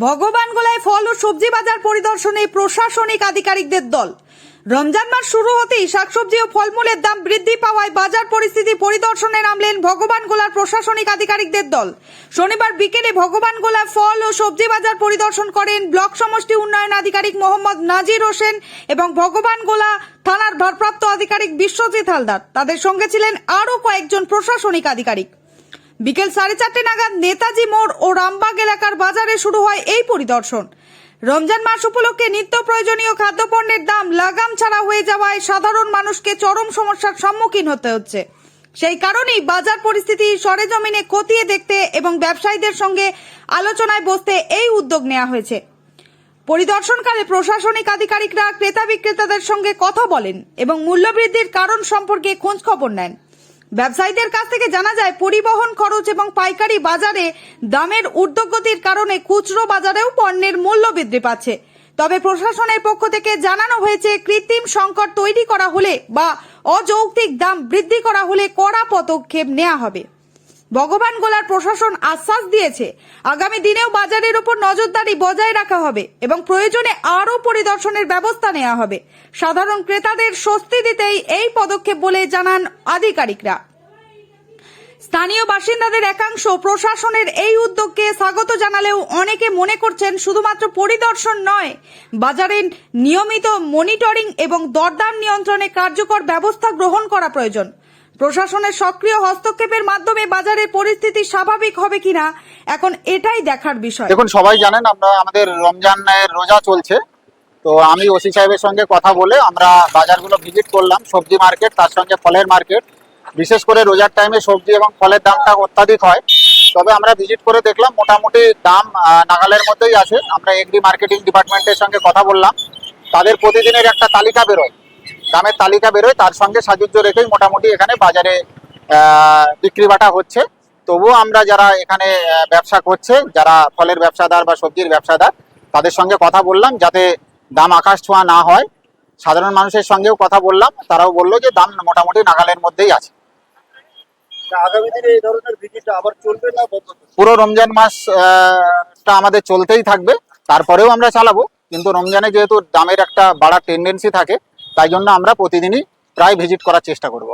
ভগবানগোলায় ফল ও সবজি বাজার পরিদর্শনে প্রশাসনিক আধিকারিকদের দল। রমজান মাস শুরু হতেই শাকসবজি ও ফলমূলের দাম বৃদ্ধি পাওয়ায় বাজার পরিস্থিতি পরিদর্শনে নামলেন ভগবানগোলার প্রশাসনিক আধিকারিকদের দল। শনিবার বিকেলে ভগবানগোলায় ফল ও সবজি বাজার পরিদর্শন করেন ব্লক সমষ্টি উন্নয়ন আধিকারিক মোহাম্মদ নাজির হোসেন এবং ভগবানগোলা থানার ভারপ্রাপ্ত আধিকারিক বিশ্বজিৎ হালদার। তাদের সঙ্গে ছিলেন আরও কয়েকজন প্রশাসনিক আধিকারিক। বিকেল 4:30 নাগাদ নেতাজি মোড় ও রামবাগ এলাকার বাজারে শুরু হয় এই পরিদর্শন। রমজান মাস উপলক্ষে নিত্য প্রয়োজনীয় খাদ্যপণ্যের দাম লাগাম ছাড়া হয়ে যাওয়ায় সাধারণ মানুষকে চরম সমস্যার সম্মুখীন হতে হচ্ছে। সেই কারণেই বাজার পরিস্থিতি সরেজমিনে খতিয়ে দেখতে এবং ব্যবসায়ীদের সঙ্গে আলোচনায় বসতে এই উদ্যোগ নেওয়া হয়েছে। পরিদর্শনকালে প্রশাসনিক আধিকারিকরা ক্রেতা বিক্রেতাদের সঙ্গে কথা বলেন এবং মূল্যবৃদ্ধির কারণ সম্পর্কে খোঁজ খবর নেন। ব্যবসায়ীদের কাছ থেকে জানা যায়, পরিবহন খরচ এবং পাইকারি বাজারে দামের ঊর্ধ্বগতির কারণে খুচরো বাজারেও পণ্যের মূল্য বৃদ্ধি পাচ্ছে। তবে প্রশাসনের পক্ষ থেকে জানানো হয়েছে, কৃত্রিম সংকট তৈরি করা হলে বা অযৌক্তিক দাম বৃদ্ধি করা হলে কড়া পদক্ষেপ নেওয়া হবে। ভগবানগোলার প্রশাসন আশ্বাস দিয়েছে, আগামী দিনেও বাজারের উপর নজরদারি বজায় রাখা হবে এবং প্রয়োজনে আরও পরিদর্শনের ব্যবস্থা নেওয়া হবে। সাধারণ ক্রেতাদের স্বস্তি দিতেই এই পদক্ষেপ বলে জানান আধিকারিকরা। স্থানীয় বাসিন্দাদের একাংশ প্রশাসনের এই উদ্যোগকে স্বাগত জানালেও অনেকে মনে করছেন, শুধুমাত্র পরিদর্শন নয়, বাজারের নিয়মিত মনিটরিং এবং দরদাম নিয়ন্ত্রণে কার্যকর ব্যবস্থা গ্রহণ করা প্রয়োজন। প্রশাসনের সক্রিয় হস্তক্ষেপের মাধ্যমে বাজারের পরিস্থিতি স্বাভাবিক হবে কিনা এখন এটাই দেখার বিষয়। দেখুন, সবাই জানেন আমাদের রমজানের রোজা চলছে। তো আমি ওসি সাহেবের সঙ্গে কথা বলে আমরা বাজারগুলো ভিজিট করলাম, সবজি মার্কেট, তার সঙ্গে ফলের মার্কেট। বিশেষ করে রোজার টাইমে সবজি এবং ফলের দামটা অত্যাধিক হয়। তবে আমরা ভিজিট করে দেখলাম মোটামুটি দাম নাগালের মধ্যেই আছে। আমরা এগ্রি মার্কেটিং ডিপার্টমেন্টের সঙ্গে কথা বললাম, তাদের প্রতিদিনের একটা তালিকা বেরোয়, দামের তালিকা বেরোয়, তার সঙ্গে সাযুজ্য রেখেই মোটামুটি এখানে বাজারে বিক্রি বাটা হচ্ছে। তবুও আমরা যারা এখানে ব্যবসা করছে, যারা ফলের ব্যবসাদার বা সবজির ব্যবসাদার, তাদের সঙ্গে কথা বললাম যাতে দাম আকাশ ছোঁয়া না হয়। সাধারণ মানুষের সঙ্গেও কথা বললাম, তারাও বললো যে দাম মোটামুটি নাগালের মধ্যেই আছে। আগামী দিনে এই ধরনের ভিজিট আবার চলবে না? পুরো রমজান মাসটা আমাদের চলতেই থাকবে, তারপরেও আমরা চালাবো। কিন্তু রমজানে যেহেতু দামের একটা বাড়ার টেন্ডেন্সি থাকে, তাই জন্য আমরা প্রতিদিনই প্রায় ভিজিট করার চেষ্টা করব।